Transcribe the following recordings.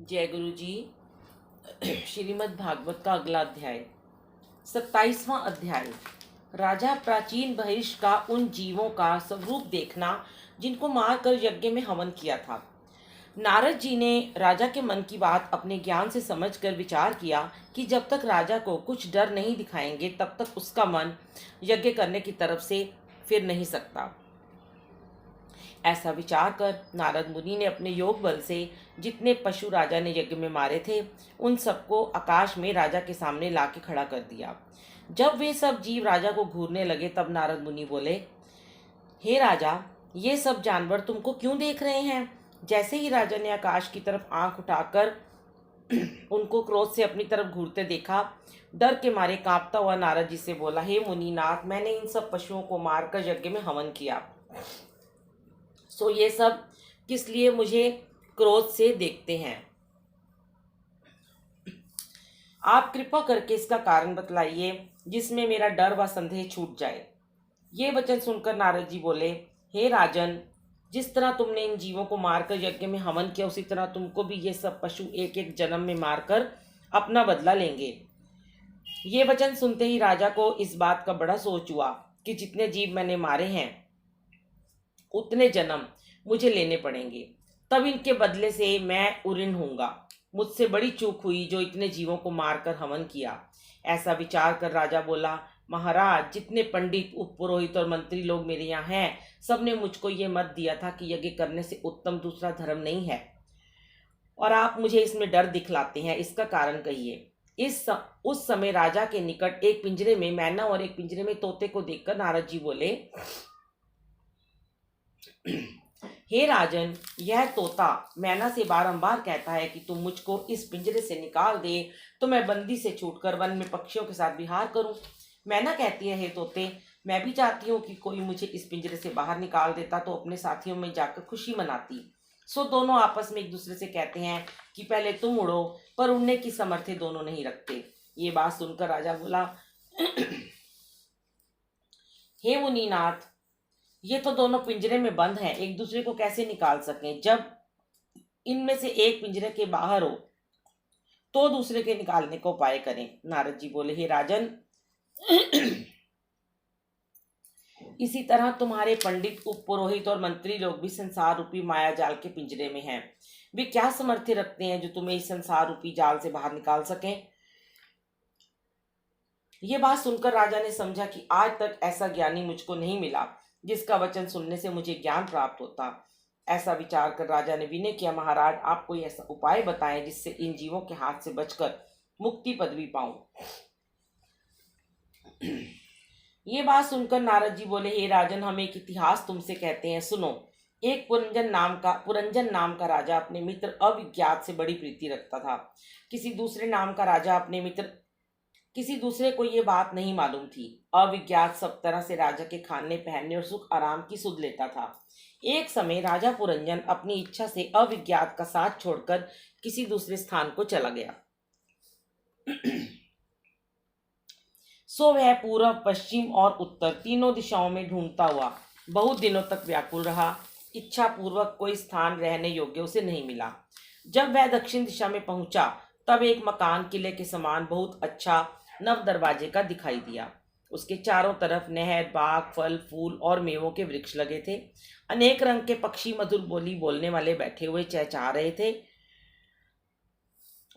जय गुरु जी। श्रीमद् भागवत का अगला अध्याय 27वां अध्याय। राजा प्राचीन बहिष्ठ का उन जीवों का स्वरूप देखना जिनको मारकर यज्ञ में हवन किया था। नारद जी ने राजा के मन की बात अपने ज्ञान से समझकर विचार किया कि जब तक राजा को कुछ डर नहीं दिखाएंगे तब तक उसका मन यज्ञ करने की तरफ से फिर नहीं सकता। ऐसा विचार कर नारद मुनि ने अपने योग बल से जितने पशु राजा ने यज्ञ में मारे थे उन सबको आकाश में राजा के सामने लाके खड़ा कर दिया। जब वे सब जीव राजा को घूरने लगे तब नारद मुनि बोले, हे राजा, ये सब जानवर तुमको क्यों देख रहे हैं? जैसे ही राजा ने आकाश की तरफ आंख उठाकर उनको क्रोध से अपनी तरफ घूरते देखा, डर के मारे कांपता हुआ नारद जी से बोला, हे मुनिनाथ, मैंने इन सब पशुओं को मारकर यज्ञ में हवन किया, सो ये सब किस लिए मुझे क्रोध से देखते हैं? आप कृपा करके इसका कारण बतलाइए जिसमें मेरा डर व संदेह छूट जाए। ये वचन सुनकर नारद जी बोले, हे राजन, जिस तरह तुमने इन जीवों को मारकर यज्ञ में हवन किया उसी तरह तुमको भी ये सब पशु एक एक जन्म में मारकर अपना बदला लेंगे। ये वचन सुनते ही राजा को इस बात का बड़ा सोच हुआ कि जितने जीव मैंने मारे हैं उतने जन्म मुझे लेने पड़ेंगे, तब इनके बदले से मैं उऋण होऊंगा। मुझसे बड़ी चूक हुई जो इतने जीवों को मारकर हवन किया। ऐसा विचार कर राजा बोला, महाराज, जितने पंडित, उपपुरोहित और मंत्री लोग मेरे यहाँ हैं, सबने मुझको ये मत दिया था कि यज्ञ करने से उत्तम दूसरा धर्म नहीं है, और आप मुझे इसमें डर दिखलाते हैं। इसका कारण कहिए। उस समय राजा के निकट एक पिंजरे में मैना और एक पिंजरे में तोते को देखकर नारद जी बोले, हे राजन, यह तोता मैना से बारंबार कहता है कि तुम मुझको इस पिंजरे से निकाल दे तो मैं बंदी से छूटकर वन में पक्षियों के साथ विहार करूं। मैना कहती है, हे तोते, मैं भी चाहती हूँ कि कोई मुझे इस पिंजरे से बाहर निकाल देता तो अपने साथियों में जाकर खुशी मनाती। सो दोनों आपस में एक दूसरे से कहते हैं कि पहले तुम उड़ो, पर उड़ने की समर्थ्य दोनों नहीं रखते। ये बात सुनकर राजा बोला, हे मुनिनाथ, ये तो दोनों पिंजरे में बंद हैं, एक दूसरे को कैसे निकाल सकें? जब इनमें से एक पिंजरे के बाहर हो तो दूसरे के निकालने को उपाय करें। नारद जी बोले, हे राजन, इसी तरह तुम्हारे पंडित, उपपुरोहित और मंत्री लोग भी संसार रूपी माया जाल के पिंजरे में हैं। वे क्या समर्थ्य रखते हैं जो तुम्हें इस संसार रूपी जाल से बाहर निकाल सकें? ये बात सुनकर राजा ने समझा कि आज तक ऐसा ज्ञानी मुझको नहीं मिला जिसका वचन सुनने से मुझे ज्ञान प्राप्त होता। ऐसा विचार कर राजा ने विनय किया, महाराज, आप कोई ऐसा उपाय बताएं जिससे इन जीवों के हाथ से बचकर मुक्ति पदवी पाऊं। ये बात सुनकर नारद जी बोले, हे राजन, हम एक इतिहास तुमसे कहते हैं, सुनो। एक पुरंजन नाम का राजा अपने मित्र अविज्ञात से बड़ी प्रीति रखता था। किसी दूसरे को ये बात नहीं मालूम थी। अविज्ञात सब तरह से राजा के खाने पहनने और सुख आराम की सुध लेता था। एक समय राजा पुरंजन अपनी इच्छा से अविज्ञात का साथ छोड़कर किसी दूसरे स्थान को चला गया। सो वह पूर्व, पश्चिम और उत्तर तीनों दिशाओं में ढूंढता हुआ बहुत दिनों तक व्याकुल रहा। इच्छा पूर्वक कोई स्थान रहने योग्य उसे नहीं मिला। जब वह दक्षिण दिशा में पहुंचा तब एक मकान किले के समान बहुत अच्छा नव दरवाजे का दिखाई दिया। उसके चारों तरफ नहर, बाग, फल, फूल और मेवों के वृक्ष लगे थे। अनेक रंग के पक्षी मधुर बोली बोलने वाले बैठे हुए चहचहा रहे थे।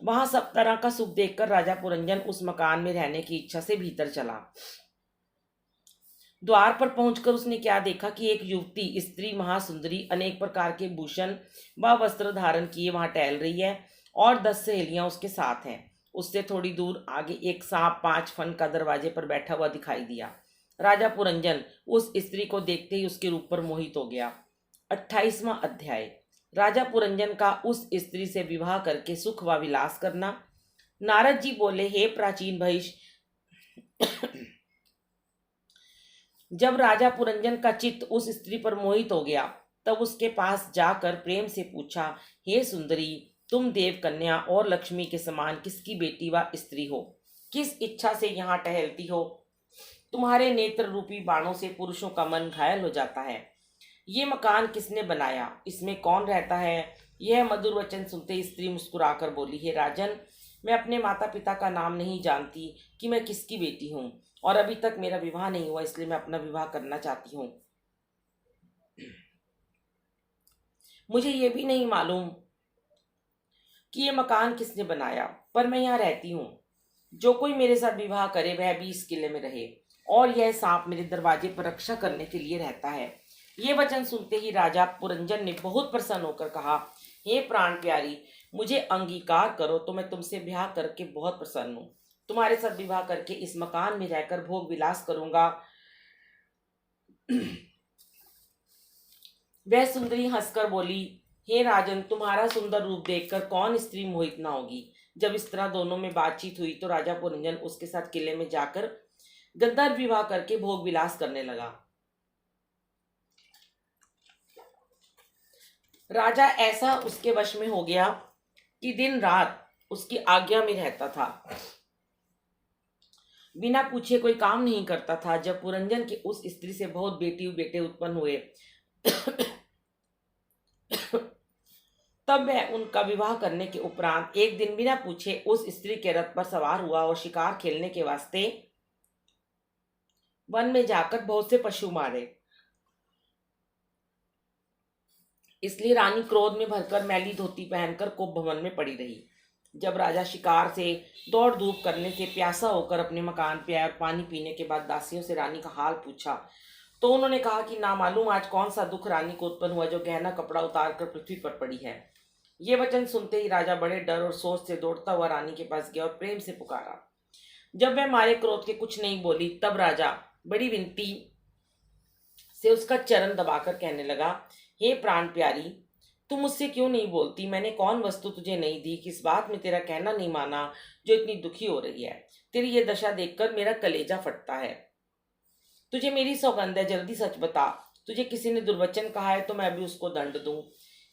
वहां सब तरह का सुख देखकर राजा पुरंजन उस मकान में रहने की इच्छा से भीतर चला। द्वार पर पहुंचकर उसने क्या देखा कि एक युवती, स्त्री महासुंदरी, अनेक प्रकार के भूषण व वस्त्र धारण किए वहां टहल रही है और 10 सहेलियां उसके साथ हैं। उससे थोड़ी दूर आगे एक सांप 5 फन का दरवाजे पर बैठा हुआ दिखाई दिया। राजा पुरंजन उस स्त्री को देखते ही उसके रूप पर मोहित हो गया। 28वां अध्याय। राजा पुरंजन का उस स्त्री से विवाह करके सुख व विलास करना। नारद जी बोले, हे प्राचीन भविष्य, जब राजा पुरंजन का चित्त उस स्त्री पर मोहित हो गया तब उसके पास जाकर प्रेम से पूछा, हे सुंदरी, तुम देव कन्या और लक्ष्मी के समान किसकी बेटी व स्त्री हो? किस इच्छा से यहाँ टहलती हो? तुम्हारे नेत्र रूपी बाणों से पुरुषों का मन घायल हो जाता है। ये मकान किसने बनाया? इसमें कौन रहता है? यह मधुर वचन सुनते स्त्री मुस्कुराकर बोली, हे राजन, मैं अपने माता पिता का नाम नहीं जानती कि मैं किसकी बेटी हूँ, और अभी तक मेरा विवाह नहीं हुआ, इसलिए मैं अपना विवाह करना चाहती हूँ। मुझे ये भी नहीं मालूम कि ये मकान किसने बनाया, पर मैं यहाँ रहती हूँ। जो कोई मेरे साथ विवाह करे वह भी इस किले में रहे, और यह सांप मेरे दरवाजे पर रक्षा करने के लिए रहता है। ये वचन सुनते ही राजा पुरंजन ने बहुत प्रसन्न होकर कहा, हे प्राण प्यारी, मुझे अंगीकार करो तो मैं तुमसे ब्याह करके बहुत प्रसन्न हूँ। तुम्हारे साथ विवाह करके इस मकान में रहकर भोग विलास करूंगा। वह सुंदरी हंसकर बोली, हे राजन, तुम्हारा सुंदर रूप देखकर कौन स्त्री मोहित ना होगी। जब इस तरह दोनों में बातचीत हुई तो राजा पुरंजन उसके साथ किले में जाकर गंधर्व विवाह करके भोग विलास करने लगा। राजा ऐसा उसके वश में हो गया कि दिन रात उसकी आज्ञा में रहता था, बिना पूछे कोई काम नहीं करता था। जब पुरंजन के उस स्त्री से बहुत बेटे उत्पन्न हुए तब वह उनका विवाह करने के उपरांत एक दिन बिना पूछे उस स्त्री के रथ पर सवार हुआ और शिकार खेलने के वास्ते वन में जाकर बहुत से पशु मारे। इसलिए रानी क्रोध में भरकर मैली धोती पहनकर कोप भवन में पड़ी रही। जब राजा शिकार से दौड़ धूप करने से प्यासा होकर अपने मकान पे आया और पानी पीने के बाद दासियों से रानी का हाल पूछा, तो उन्होंने कहा कि ना मालूम आज कौन सा दुख रानी को उत्पन्न हुआ जो गहना कपड़ा उतार कर पृथ्वी पर पड़ी है। ये वचन सुनते ही राजा बड़े डर और सोच से दौड़ता हुआ रानी के पास गया और प्रेम से पुकारा। जब वह मारे क्रोध के कुछ नहीं बोली, तब राजा बड़ी विनती से उसका चरण दबाकर कहने लगा, हे प्राण प्यारी, तुम मुझसे क्यों नहीं बोलती? मैंने कौन वस्तु तुझे नहीं दी, किस बात में तेरा कहना नहीं माना जो इतनी दुखी हो रही है? तेरी ये दशा देखकर मेरा कलेजा फटता है। तुझे मेरी सौगंध है, जल्दी सच बता। तुझे किसी ने दुर्वचन कहा है तो मैं भी उसको दंड दूं।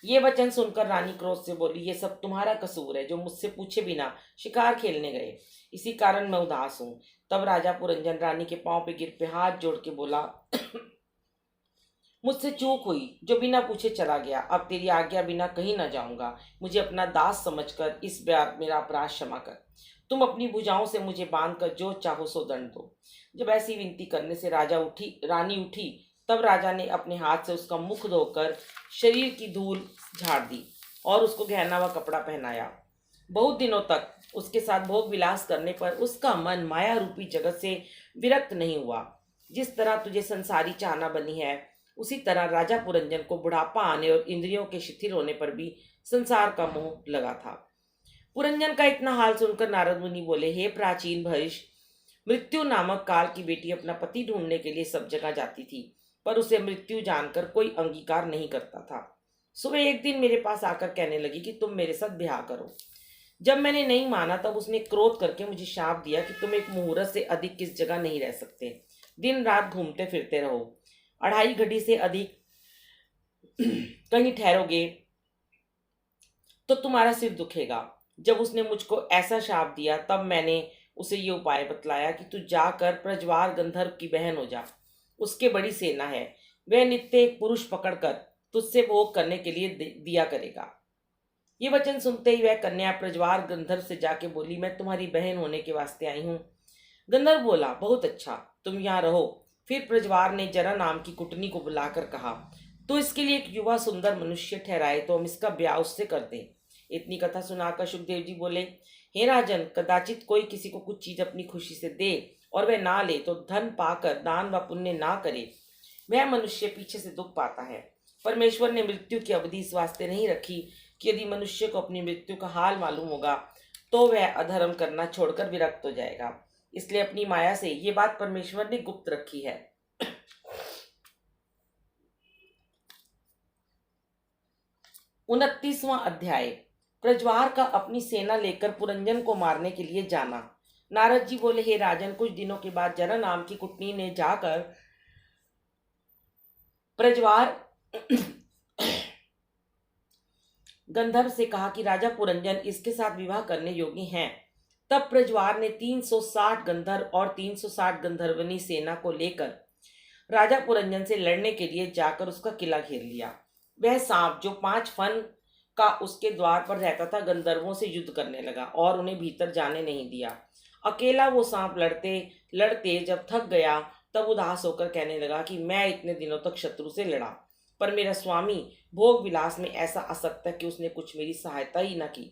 ये वचन सुनकर रानी क्रोध से बोली, ये सब तुम्हारा कसूर है जो मुझसे पूछे बिना शिकार खेलने गए, इसी कारण मैं उदास हूँ। तब राजा पुरंजन रानी के पांव पे गिर पे हाथ जोड़ के बोला, मुझसे चूक हुई जो बिना पूछे चला गया। अब तेरी आज्ञा बिना कहीं न जाऊंगा। मुझे अपना दास समझकर इस बार मेरा अपराध क्षमा कर। तुम अपनी भुजाओं से मुझे बांधकर जो चाहो सो दंड दो। जब ऐसी विनती करने से रानी उठी, तब राजा ने अपने हाथ से उसका मुख धोकर शरीर की धूल झाड़ दी और उसको गहना व कपड़ा पहनाया। बहुत दिनों तक उसके साथ भोग विलास करने पर उसका मन माया रूपी जगत से विरक्त नहीं हुआ। जिस तरह तुझे संसारी चाहना बनी है, उसी तरह राजा पुरंजन को बुढ़ापा आने और इंद्रियों के शिथिल होने पर भी संसार का मोह लगा था। पुरंजन का इतना हाल सुनकर नारद मुनि बोले, हे प्राचीन भविष्य, मृत्यु नामक काल की बेटी अपना पति ढूंढने के लिए सब जगह जाती थी, पर उसे मृत्यु जानकर कोई अंगीकार नहीं करता था। सुबह एक दिन मेरे पास आकर कहने लगी कि तुम मेरे साथ ब्याह करो। जब मैंने नहीं माना तब उसने क्रोध करके मुझे शाप दिया कि तुम एक मुहूर्त से अधिक किस जगह नहीं रह सकते। दिन रात घूमते फिरते रहो, 2.5 घड़ी से अधिक कहीं ठहरोगे तो तुम्हारा सिर दुखेगा। जब उसने मुझको ऐसा शाप दिया तब मैंने उसे ये उपाय बतलाया कि तू जाकर प्रज्वार गंधर्व की बहन हो जा। उसके बड़ी सेना है, वह नित्य एक पुरुष पकड़कर तुझसे भोग करने के लिए दिया करेगा। ये वचन सुनते ही वह कन्या प्रज्वार गंधर्व से जाके बोली, मैं तुम्हारी बहन होने के वास्ते आई हूँ। गंधर्व बोला, बहुत अच्छा, तुम यहाँ रहो। फिर प्रज्वार ने जरा नाम की कुटनी को बुलाकर कहा, तो इसके लिए एक युवा सुंदर मनुष्य ठहराए तो हम इसका ब्याह उससे कर दें। इतनी कथा सुनाकर सुखदेव जी बोले, हे राजन, कदाचित कोई किसी को कुछ चीज अपनी खुशी से दे और वह ना ले तो धन पाकर दान व पुण्य ना करे, वह मनुष्य पीछे से दुख पाता है। परमेश्वर ने मृत्यु की अवधि इस वास्ते नहीं रखी कि यदि मनुष्य को अपनी मृत्यु का हाल मालूम होगा तो वह अधर्म करना छोड़कर विरक्त हो जाएगा। इसलिए अपनी माया से ये बात परमेश्वर ने गुप्त रखी है। 29वां अध्याय। प्रज्वार का अपनी सेना लेकर पुरंजन को मारने के लिए जाना। नारद जी बोले, हे राजन, कुछ दिनों के बाद जरा नाम की कुटनी ने जाकर प्रज्वार गंधर्व से कहा कि राजा पुरंजन इसके साथ विवाह करने योग्य हैं। तब प्रज्वार ने 360 गंधर्व और 360 गंधर्वनी सेना को लेकर राजा पुरंजन से लड़ने के लिए जाकर उसका किला घेर लिया। वह सांप जो 5 फन का उसके द्वार पर रहता था गंधर्वों से युद्ध करने लगा और उन्हें भीतर जाने नहीं दिया। अकेला वो सांप लड़ते लड़ते जब थक गया तब उदास होकर कहने लगा कि मैं इतने दिनों तक शत्रु से लड़ा, पर मेरा स्वामी भोग विलास में ऐसा आसक्त है कि उसने कुछ मेरी सहायता ही न की।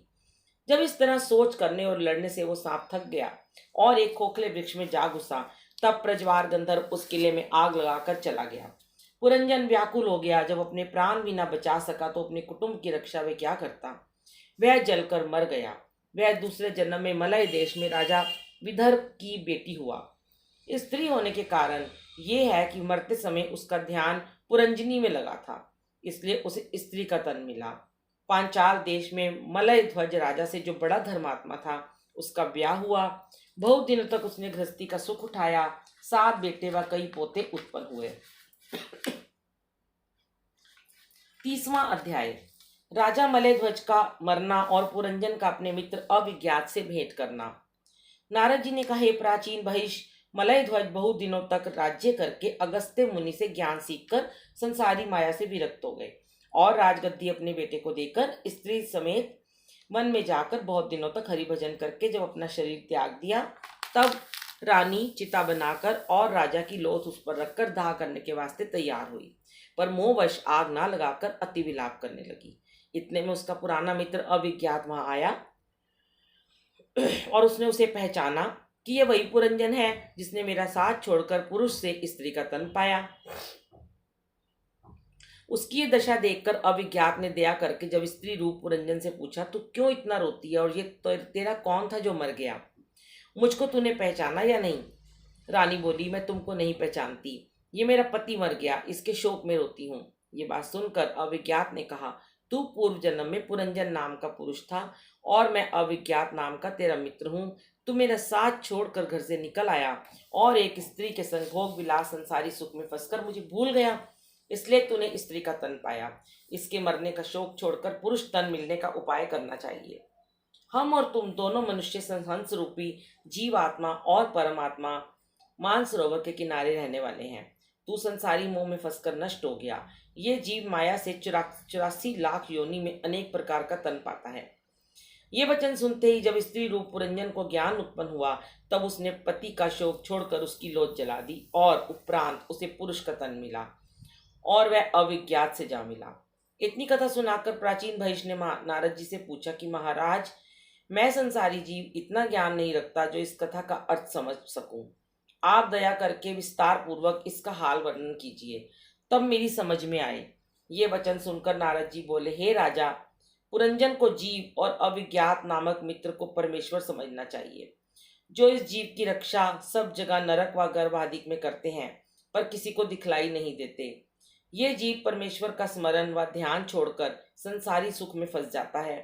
जब इस तरह सोच करने और लड़ने से वो सांप थक गया और एक खोखले वृक्ष में जा घुसा, तब प्रज्वार गंधर्व उस किले में आग लगाकर चला गया। पुरंजन व्याकुल हो गया। जब अपने प्राण भी न बचा सका तो अपने कुटुंब की रक्षा वे क्या करता। वह जलकर मर गया। वह दूसरे जन्म में मलय देश में राजा विदर्भ की बेटी हुआ। स्त्री होने के कारण ये है कि मरते समय उसका ध्यान पुरंजनी में लगा था, इसलिए उसे स्त्री का तन मिला। पांचाल देश में मलय ध्वज राजा से जो बड़ा धर्मात्मा था उसका ब्याह हुआ। बहुत दिनों तक उसने गृहस्थी का सुख उठाया। 7 बेटे व कई पोते उत्पन्न हुए। 30वां अध्याय। राजा मलयध्वज का मरना और पुरंजन का अपने मित्र अविज्ञात से भेंट करना। नारद जी ने कहा, हे प्राचीन बहिष, मलयध्वज बहुत दिनों तक राज्य करके अगस्त्य मुनि से ज्ञान सीखकर संसारी माया से विरक्त हो गए और राजगद्दी अपने बेटे को देकर स्त्री समेत वन में जाकर बहुत दिनों तक हरि भजन करके जब अपना शरीर त्याग दिया, तब रानी चिता बनाकर और राजा की लोथ उस पर रखकर दाह करने के वास्ते तैयार हुई, पर मोहवश आग ना लगाकर अति विलाप करने लगी। इतने में उसका पुराना मित्र अविज्ञात वहां आया और उसने उसे पहचाना कि यह वही पुरंजन है जिसने मेरा साथ छोड़कर पुरुष से स्त्री का तन पाया। उसकी ये दशा देखकर अविज्ञात ने दया करके जब स्त्री रूप पुरंजन से पूछा, तू क्यों इतना रोती है और ये तेरा कौन था जो मर गया? मुझको तूने पहचाना या नहीं? रानी बोली, मैं तुमको नहीं पहचानती। ये मेरा पति मर गया, इसके शोक में रोती हूँ। ये बात सुनकर अविज्ञात ने कहा, तू पूर्व जन्म में पुरंजन नाम का पुरुष था और मैं अविज्ञात नाम का तेरा मित्र हूँ। तू मेरा साथ छोड़कर घर से निकल आया और एक स्त्री के संग भोग विलास संसारी सुख में फंसकर मुझे भूल गया, इसलिए तूने स्त्री का तन पाया। इसके मरने का शोक छोड़कर पुरुष तन मिलने का उपाय करना चाहिए। हम और तुम दोनों मनुष्य हंस रूपी जीवात्मा और परमात्मा मानसरोवर के किनारे रहने वाले हैं। तू संसारी मोह में फंसकर नष्ट हो गया। ये जीव माया से 84 लाख योनि में अनेक प्रकार का तन पाता है। ये वचन सुनते ही जब स्त्री रूप पुरंजन को ज्ञान उत्पन्न हुआ, तब उसने पति का शोक छोड़कर उसकी लोथ जला दी और उपरांत उसे पुरुष का तन मिला और वह अविज्ञात से जा मिला। इतनी कथा सुनाकर प्राचीन भैष ने नारद जी से पूछा कि महाराज, मैं संसारी जीव इतना ज्ञान नहीं रखता जो इस कथा का अर्थ समझ सकूं। आप दया करके विस्तार पूर्वक इसका हाल वर्णन कीजिए, तब मेरी समझ में आए। ये वचन सुनकर नारद जी बोले, हे राजा, पुरंजन को जीव और अविज्ञात नामक मित्र को परमेश्वर समझना चाहिए, जो इस जीव की रक्षा सब जगह नरक व गर्भ आदि में करते हैं पर किसी को दिखलाई नहीं देते। ये जीव परमेश्वर का स्मरण व ध्यान छोड़कर संसारी सुख में फंस जाता है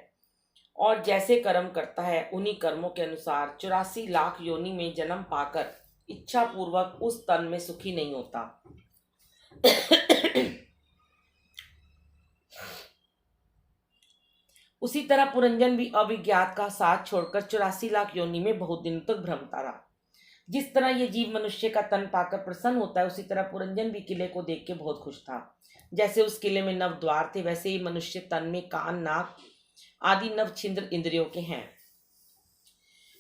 और जैसे कर्म करता है उन्हीं कर्मों के अनुसार 84 लाख योनि में जन्म पाकर इच्छा पूर्वक उस तन में सुखी नहीं होता। उसी तरह पुरंजन भी अविज्ञात का साथ छोड़कर 84 लाख योनि में बहुत दिनों तक भ्रमता रहा। जिस तरह ये जीव मनुष्य का तन पाकर प्रसन्न होता है, उसी तरह पुरंजन भी किले को देख के बहुत खुश था। जैसे उस किले में 9 द्वार थे, वैसे ही मनुष्य तन में कान, नाक आदि 9 छिद्र इंद्रियों के हैं।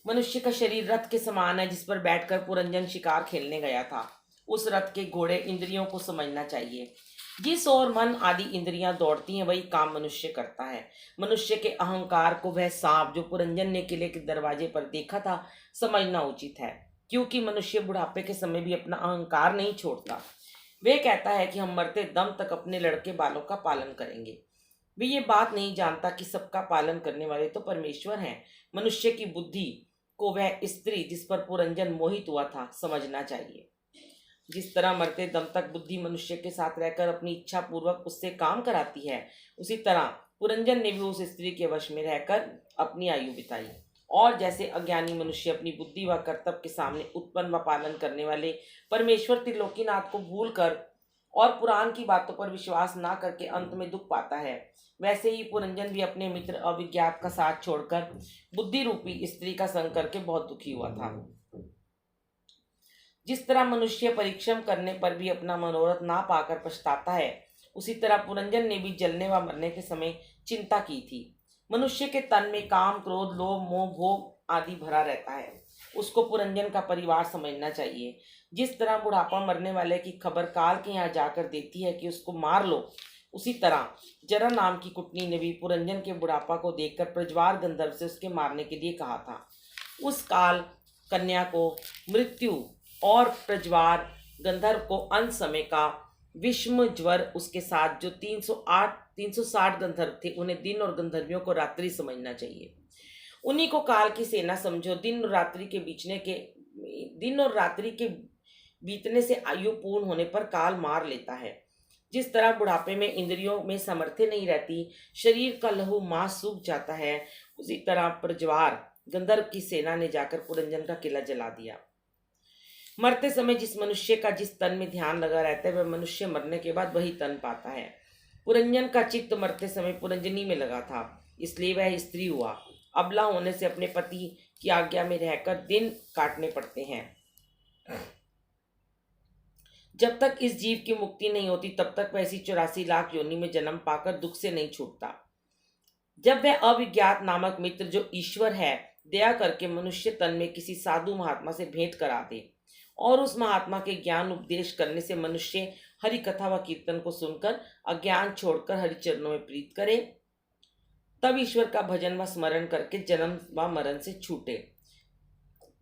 मनुष्य का शरीर रथ के समान है, जिस पर बैठकर पुरंजन शिकार खेलने गया था। उस रथ के घोड़े इंद्रियों को समझना चाहिए। जिस ओर मन आदि इंद्रियां दौड़ती हैं वही काम मनुष्य करता है। मनुष्य के अहंकार को वह सांप जो पुरंजन ने किले के दरवाजे पर देखा था समझना उचित है, क्योंकि मनुष्य बुढ़ापे के समय भी अपना अहंकार नहीं छोड़ता। वे कहता है कि हम मरते दम तक अपने लड़के बालों का पालन करेंगे। वे ये बात नहीं जानता कि सबका पालन करने वाले तो परमेश्वर हैं। मनुष्य की बुद्धि को वह स्त्री जिस पर पुरंजन मोहित हुआ था समझना चाहिए। जिस तरह मरते दम तक बुद्धि मनुष्य के साथ रहकर अपनी इच्छा पूर्वक उससे काम कराती है, उसी तरह पुरंजन ने भी उस स्त्री के वश में रहकर अपनी आयु बिताई। और जैसे अज्ञानी मनुष्य अपनी बुद्धि व कर्तव्य के सामने उत्पन्न व पालन करने वाले परमेश्वर त्रिलोकीनाथ को भूल कर और पुराण की बातों पर विश्वास ना करके अंत में दुख पाता है, वैसे ही पुरंजन भी अपने मित्र अविज्ञात का साथ छोड़कर बुद्धि रूपी स्त्री का संग करके बहुत दुखी हुआ था। जिस तरह मनुष्य परिश्रम करने पर भी अपना मनोरथ ना पाकर पछताता है, उसी तरह पुरंजन ने भी जलने व मरने के समय चिंता की थी। मनुष्य के तन में काम, क्रोध, लोभ, मोह, भोग आदि भरा रहता है। उसको पुरंजन का परिवार समझना चाहिए। जिस तरह बुढ़ापा मरने वाले की खबर काल के यहाँ जाकर देती है कि उसको मार लो, उसी तरह जरा नाम की कुटनी ने भी पुरंजन के बुढ़ापा को देखकर प्रज्वार गंधर्व से उसके मारने के लिए कहा था। उस काल कन्या को मृत्यु और प्रज्वार गंधर्व को अंत समय का विषम ज्वर, उसके साथ जो 360 गंधर्व थे, उन्हें दिन और गंधर्वियों को रात्रि समझना चाहिए। उन्हीं को काल की सेना समझो। दिन और रात्रि के बीतने से आयु पूर्ण होने पर काल मार लेता है। जिस तरह बुढ़ापे में इंद्रियों में सामर्थ्य नहीं रहती, शरीर का लहू मांस सूख जाता है, उसी तरह प्रज्वार गंधर्व की सेना ने जाकर पुरंजन का किला जला दिया। मरते समय जिस मनुष्य का जिस तन में ध्यान लगा रहता है, वह मनुष्य मरने के बाद वही तन पाता है। पुरंजन का चित्त मरते समय पुरंजनी में लगा था, इसलिए वह स्त्री हुआ। अबला होने से अपने पति की आज्ञा में रहकर दिन काटने पड़ते हैं। जब तक इस जीव की मुक्ति नहीं होती, तब तक वह ऐसी 84 लाख योनि में जन्म पाकर दुख से नहीं छूटता। जब वह अविज्ञात नामक मित्र, जो ईश्वर है, दया करके मनुष्य तन में किसी साधु महात्मा से भेंट करा दे और उस महात्मा के ज्ञान उपदेश करने से मनुष्य हरि कथा व कीर्तन को सुनकर अज्ञान छोड़कर हरि चरणों में प्रीत करे, तब ईश्वर का भजन व स्मरण करके जन्म व मरण से छूटे।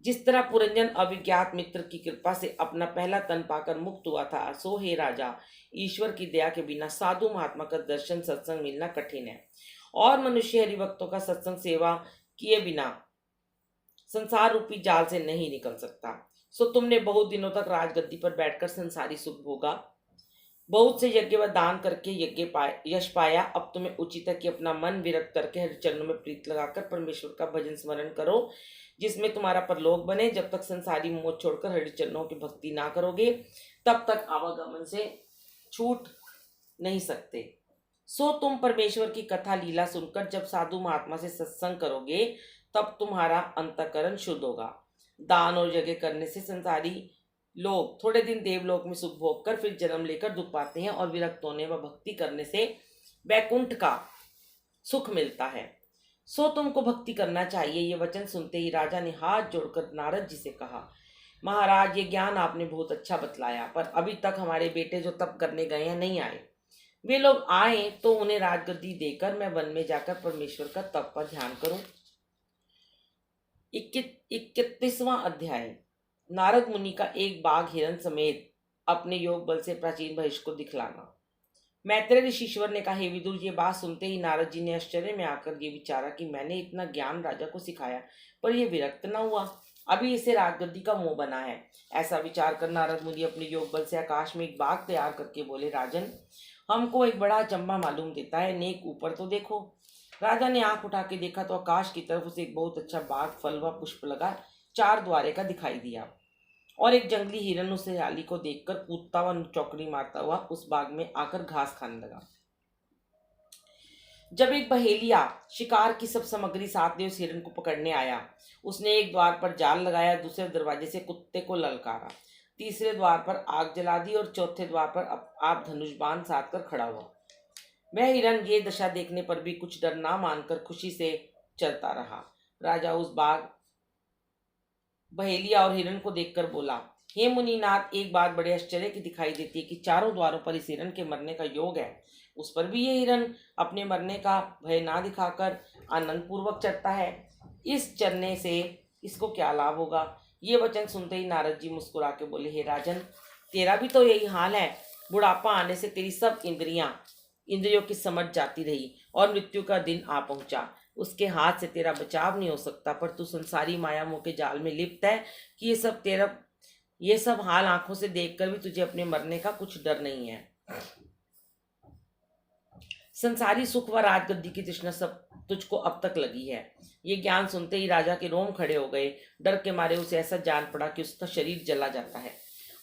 जिस तरह पुरंजन अविज्ञात मित्र की कृपा से अपना पहला तन पाकर मुक्त हुआ था, सो हे राजा, ईश्वर की दया के बिना साधु महात्मा का दर्शन सत्संग मिलना कठिन है और मनुष्य हरिभक्तों का सत्संग सेवा किए बिना संसार रूपी जाल से नहीं निकल सकता। सो तुमने बहुत दिनों तक राजगद्दी पर बैठकर संसारी सुख भोगा, बहुत से यज्ञ व दान करके यश पाया। अब तुम्हें उचित है कि अपना मन विरक्त करके हरिचरणों में प्रीत लगाकर परमेश्वर का भजन स्मरण करो, जिसमें तुम्हारा परलोक बने। जब तक संसारी मोह छोड़कर हरिचरणों की भक्ति ना करोगे, तब तक आवागमन से छूट नहीं सकते। सो तुम परमेश्वर की कथा लीला सुनकर जब साधु महात्मा से सत्संग करोगे, तब तुम्हारा अंतःकरण शुद्ध होगा। दान और यज्ञ करने से संसारी लोग थोड़े दिन देवलोक में सुख भोग कर फिर जन्म लेकर दुख पाते हैं और विरक्त होने व भक्ति करने से वैकुंठ का सुख मिलता है। सो तुमको भक्ति करना चाहिए। ये वचन सुनते ही राजा ने हाथ जोड़कर नारद जी से कहा, महाराज, ये ज्ञान आपने बहुत अच्छा बतलाया, पर अभी तक हमारे बेटे जो तप करने गए हैं नहीं आए। वे लोग आए तो उन्हें राजगद्दी देकर मैं वन में जाकर परमेश्वर का तप पर ध्यान करूं। 31वां अध्याय। नारद मुनि का एक बाघ हिरण समेत अपने योग बल से प्राचीन भविष्य को दिखलाना। मैत्रेय ऋषिश्वर ने कहा, हे विदुर, ये बात सुनते ही नारद जी ने आश्चर्य में आकर ये विचारा कि मैंने इतना ज्ञान राजा को सिखाया, पर यह विरक्त न हुआ, अभी इसे राजगद्दी का मोह बना है। ऐसा विचार कर नारद मुनि अपने योग बल से आकाश में एक बाघ तैयार करके बोले, राजन, हमको एक बड़ा अचंभा मालूम देता है, नेक ऊपर तो देखो। राजा ने आंख उठा के देखा तो आकाश की तरफ उसे एक बहुत अच्छा बाग, फल व पुष्प लगा 4 द्वारे का दिखाई दिया और एक जंगली हिरन उस हरियाली को देखकर कूदता व चौकड़ी मारता हुआ उस बाग में आकर घास खाने लगा। जब एक बहेलिया शिकार की सब सामग्री साथ ले उस हिरन को पकड़ने आया, उसने एक द्वार पर जाल लगाया, दूसरे दरवाजे से कुत्ते को ललकारा, तीसरे द्वार पर आग जला दी और चौथे द्वार पर आप धनुष बाण साध कर खड़ा हुआ। वह हिरन ये दशा देखने पर भी कुछ डर ना मानकर खुशी से चलता रहा। राजा उस बाग, बहेलिया और हिरन को देखकर बोला, हे मुनिनाथ, एक बात बड़े आश्चर्य की दिखाई देती है कि चारों द्वारों पर इस हिरन के मरने का योग है, उस पर भी ये हिरन अपने मरने का भय ना दिखाकर आनंद पूर्वक चढ़ता है। इस चरने से इसको क्या लाभ होगा? ये वचन सुनते ही नारद जी मुस्कुरा के बोले, हे राजन, तेरा भी तो यही हाल है। बुढ़ापा आने से तेरी सब इंद्रियों की समझ जाती रही और मृत्यु का दिन आ पहुंचा। उसके हाथ से तेरा बचाव नहीं हो सकता, पर तू संसारी माया मोह के जाल में लिप्त है कि ये सब हाल आंखों से देखकर भी तुझे अपने मरने का कुछ डर नहीं है। संसारी सुख व राजगद्दी की तृष्णा सब तुझको अब तक लगी है। ये ज्ञान सुनते ही राजा के रोम खड़े हो गए। डर के मारे उसे ऐसा जान पड़ा कि उसका शरीर जला जाता है।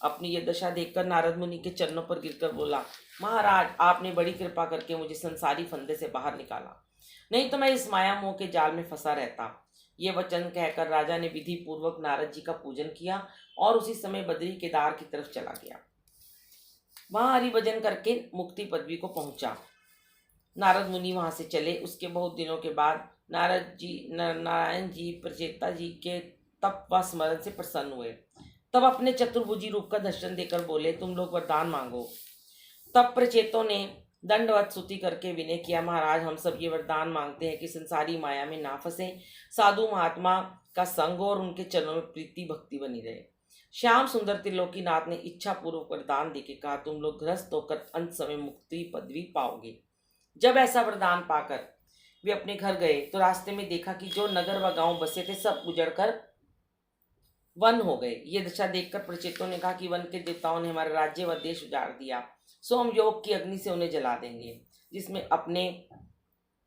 अपनी ये दशा देखकर नारद मुनि के चरणों पर गिरकर बोला, महाराज, आपने बड़ी कृपा करके मुझे संसारी फंदे से बाहर निकाला, नहीं तो मैं इस माया मोह के जाल में फंसा रहता। ये वचन कहकर राजा ने विधि पूर्वक नारद जी का पूजन किया और उसी समय बद्री केदार की तरफ चला गया। वहां हरि भजन करके मुक्ति पदवी को पहुंचा। नारद मुनि वहाँ से चले। उसके बहुत दिनों के बाद नारायण जी प्रचेता जी के तप व स्मरण से प्रसन्न हुए। तब अपने चतुर्भुजी रूप का दर्शन देकर बोले, तुम लोग वरदान मांगो। तब प्रचेतों ने दंडवत स्तुति करके विनय किया, महाराज हम सब ये वरदान मांगते हैं कि संसारी माया में ना फंसे, साधु महात्मा का संग और उनके चरणों में प्रीति भक्ति बनी रहे। श्याम सुंदर त्रिलोकीनाथ ने इच्छा पूर्वक वरदान देके कहा, तुम लोग गृहस्थ होकर अंत समय मुक्ति पदवी पाओगे। जब ऐसा वरदान पाकर वे अपने घर गए तो रास्ते में देखा कि जो नगर व गांव बसे थे सब उजड़कर वन हो गए। ये दशा देखकर प्रचेतों ने कहा कि वन के देवताओं ने हमारा राज्य व देश उजाड़ दिया, सो हम योग की अग्नि से उन्हें जला देंगे, जिसमें अपने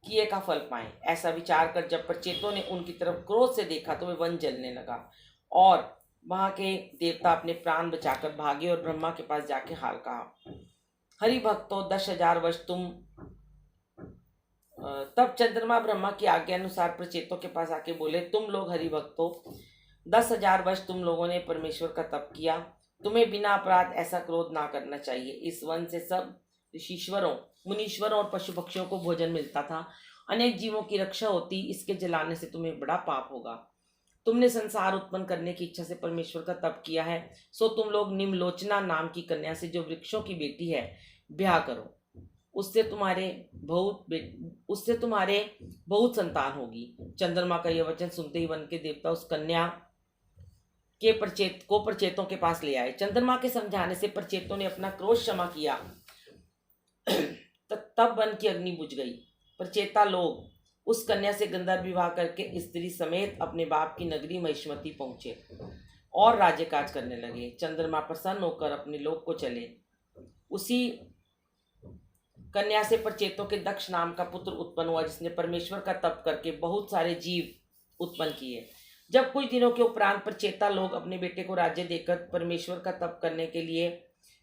किए का फल पाएं। ऐसा विचार कर जब प्रचेतों ने उनकी तरफ क्रोध से देखा तो वे वन जलने लगा और वहां के देवता अपने प्राण बचाकर भागे और ब्रह्मा के पास जाके हाल कहा। हरि भक्तों 10,000 वर्ष तुम तब चंद्रमा ब्रह्मा की आज्ञा अनुसार प्रचेतों के पास आके बोले, तुम लोग हरि भक्तों 10,000 वर्ष तुम लोगों ने परमेश्वर का तप किया, तुम्हें बिना अपराध ऐसा क्रोध ना करना चाहिए। इस वन से सब ऋषिश्वरों मुनीश्वरों और पशु पक्षियों को भोजन मिलता था, अनेक जीवों की रक्षा होती, इसके जलाने से तुम्हें बड़ा पाप होगा। तुमने संसार उत्पन्न करने की इच्छा से परमेश्वर का तप किया है, सो तुम लोग निम्लोचना नाम की कन्या से जो वृक्षों की बेटी है ब्याह करो, उससे तुम्हारे बहुत संतान होगी। चंद्रमा का यह वचन सुनते ही वन के देवता उस कन्या के प्रचेतों के पास ले आए। चंद्रमा के समझाने से प्रचेतों ने अपना क्रोध क्षमा किया। तब वन की अग्नि बुझ गई। प्रचेता लोग उस कन्या से गंधर्व विवाह करके स्त्री समेत अपने बाप की नगरी महिष्मती पहुंचे और राज्य काज करने लगे। चंद्रमा प्रसन्न होकर अपने लोक को चले। उसी कन्या से प्रचेतों के दक्ष नाम का पुत्र उत्पन्न हुआ, जिसने परमेश्वर का तप करके बहुत सारे जीव उत्पन्न किए। जब कुछ दिनों के उपरांत प्रचेता लोग अपने बेटे को राज्य देकर परमेश्वर का तप करने के लिए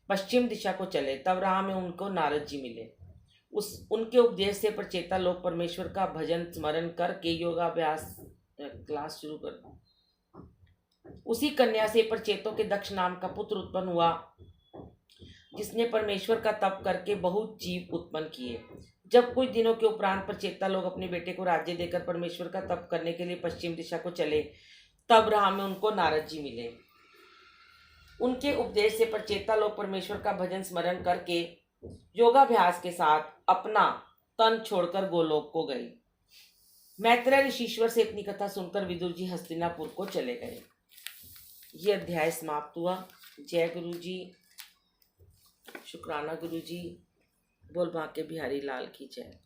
पश्चिम दिशा को चले, तब राह में उनको नारद जी मिले। उनके उपदेश से प्रचेता लोग परमेश्वर का भजन स्मरण करके योगाभ्यास क्लास शुरू कर। उसी कन्या से प्रचेतों के दक्ष नाम का पुत्र उत्पन्न हुआ, जिसने परमेश्वर का तप करके बहुत जीव उत्पन्न किए। जब कुछ दिनों के उपरांत प्रचेता लोग अपने बेटे को राज्य देकर परमेश्वर का तप करने के लिए पश्चिम दिशा को चले, तब राह में उनको नारद जी मिले। उनके उपदेश से प्रचेता लोग परमेश्वर का भजन स्मरण करके योगाभ्यास के साथ अपना तन छोड़कर गोलोक को गए। मैत्रेय ऋषिश्वर से इतनी कथा सुनकर विदुर जी हस्तिनापुर को चले गए। ये अध्याय समाप्त हुआ। जय गुरु जी, शुक्राना गुरु जी, बोल भाग्य बिहारी लाल की जय।